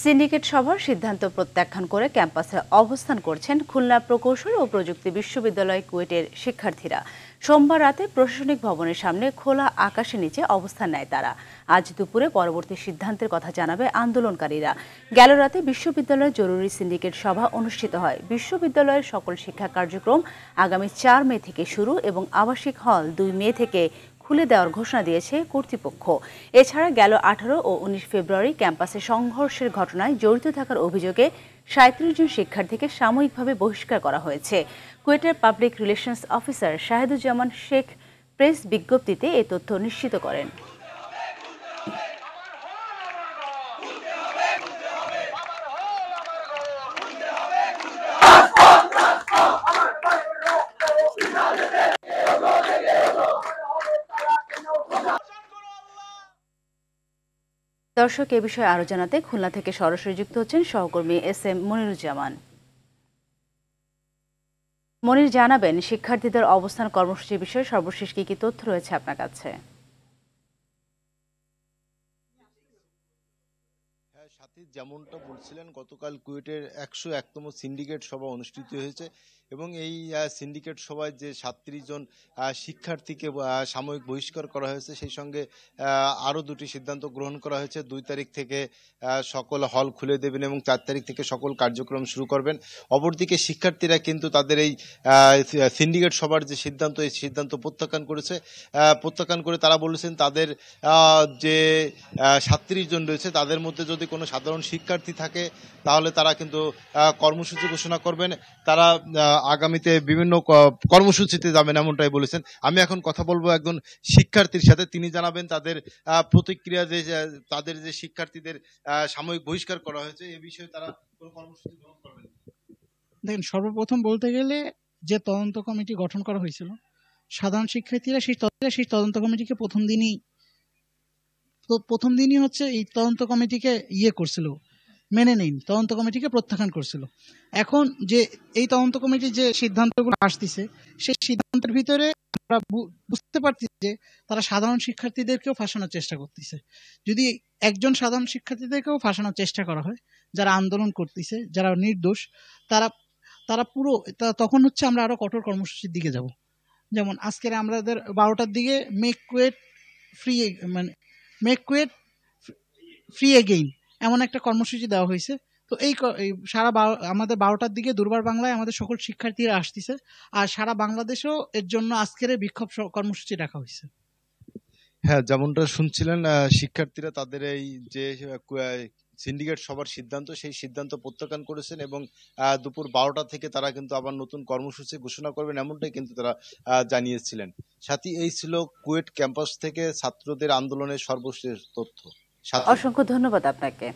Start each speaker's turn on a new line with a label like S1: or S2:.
S1: Syndicate সভার সিদ্ধান্ত প্রত্যাখ্যান করে ক্যাম্পাসে অবস্থান করছেন খুলনা প্রকৌশল ও প্রযুক্তি বিশ্ববিদ্যালয় কুয়েটের শিক্ষার্থীরা। সোমবার রাতে প্রশাসনিক ভবনের সামনে খোলা আকাশের নিচে অবস্থান নেয় তারা। আজ দুপুরে পরবর্তী সিদ্ধান্তের কথা জানাবে আন্দোলনকারীরা। গেল রাতে বিশ্ববিদ্যালয়ে জরুরি সিন্ডিকেট সভা অনুষ্ঠিত হয়। বিশ্ববিদ্যালয়ের সকল শিক্ষা কার্যক্রম আগামী 4 মে থেকে শুরু এবং আবাসিক হল 2 মে থেকে খুলে দেওয়ার ঘোষণা দিয়েছে কর্তৃপক্ষ। এছাড়া গেল 18 ও 19 ফেব্রুয়ারি ক্যাম্পাসে সংঘর্ষের ঘটনায় জড়িত থাকার অভিযোগে 37 জন শিক্ষার্থীকে সাময়িকভাবে বহিষ্কার করা হয়েছে। কুয়েটের public relations officer Shaheduzzaman Sheikh press বিজ্ঞপ্তিতে এ তথ্য নিশ্চিত করেন। দর্শক, এ বিষয়ে আরো জানাতে খুলনা থেকে সরাসরি যুক্ত হচ্ছেন সহকর্মী SM মনিরুজ্জামান। মনির, জানাবেন শিক্ষার্থীদের অবস্থান কর্মসূচির বিষয়ে সর্বশেষ কি তথ্য রয়েছে আপনার কাছে?
S2: সাথী, যেমনটা বলছিলেন, গতকাল কুয়েটের 101তম সিন্ডিকেট সভা অনুষ্ঠিত হয়েছে এবং এই সিন্ডিকেট সভায় যে 37 জন শিক্ষার্থীকে সাময়িক বহিষ্কার করা হয়েছে, সেই সঙ্গে আরও দুটি সিদ্ধান্ত গ্রহণ করা হয়েছে। 2 তারিখ থেকে সকল হল খুলে দেবেন এবং 4 তারিখ থেকে সকল কার্যক্রম শুরু করবেন। অপরদিকে শিক্ষার্থীরা কিন্তু তাদের এই সিন্ডিকেট সভার যে সিদ্ধান্ত, এই সিদ্ধান্ত প্রত্যাখ্যান করেছে। প্রত্যাখ্যান করে তারা বলেছেন তাদের যে 37 জন রয়েছে তাদের মধ্যে যদি কোনো সাধারণ শিক্ষার্থী থাকে তাহলে তারা কিন্তু কর্মসূচি ঘোষণা করবেন। তারা আগামীতে বিভিন্ন কর্মসূচিতে যাবেন, এমনটাই বলেছেন। আমি এখন কথা বলবো একজন শিক্ষার্থীর সাথে, তিনি জানাবেন তাদের প্রতিক্রিয়া, যে তাদের যে শিক্ষার্থীদের সাময়িক বহিষ্কার করা হয়েছে এ বিষয়ে তারা কোনো কর্মসূচি গ্রহণ করবেন।
S3: দেখেন, সর্বপ্রথম বলতে গেলে যে তদন্ত কমিটি গঠন করা হয়েছিল, সাধারণ শিক্ষার্থীরা সেই তদন্ত কমিটিকে প্রথম দিনই হচ্ছে এই তদন্ত কমিটিকে করছিল, মেনে নেয়নি, তদন্ত কমিটিকে প্রত্যাখ্যান করছিল। এখন যে এই তদন্ত কমিটি যে সিদ্ধান্তগুলো আসতেছে, সেই সিদ্ধান্তের ভিতরে আমরা বুঝতে পারছি যে তারা সাধারণ শিক্ষার্থীদেরকেও ফাঁসানোর চেষ্টা করতেছে। যদি একজন সাধারণ শিক্ষার্থীদেরকেও ফাঁসানোর চেষ্টা করা হয়, যারা আন্দোলন করতেছে, যারা নির্দোষ, তারা পুরো তখন হচ্ছে আমরা আরো কঠোর কর্মসূচির দিকে যাব। যেমন আজকের আমাদের 12টার দিকে মেক কুয়েট ফ্রি এগেইন এমন একটা কর্মসূচি দেওয়া হয়েছে। তো এই আমাদের 12টার দিকে দুর্বার বাংলায় আমাদের সকল শিক্ষার্থীরা আসতেছে, আর সারা বাংলাদেশেও এর জন্য আজকের বিক্ষোভ কর্মসূচি রাখা হয়েছে।
S2: হ্যাঁ, যেমনটা শুনছিলেন, শিক্ষার্থীরা তাদের এই যে সিন্ডিকেট সভার সিদ্ধান্ত, সেই সিদ্ধান্ত প্রত্যাখ্যান করেছেন এবং দুপুর 12টা থেকে তারা কিন্তু আবার নতুন কর্মসূচি ঘোষণা করবেন, এমনটাই কিন্তু তারা জানিয়েছিলেন। সাথী, এই ছিল কুয়েট ক্যাম্পাস থেকে ছাত্রদের আন্দোলনের সর্বশেষ তথ্য।
S1: অসংখ্য ধন্যবাদ আপনাকে।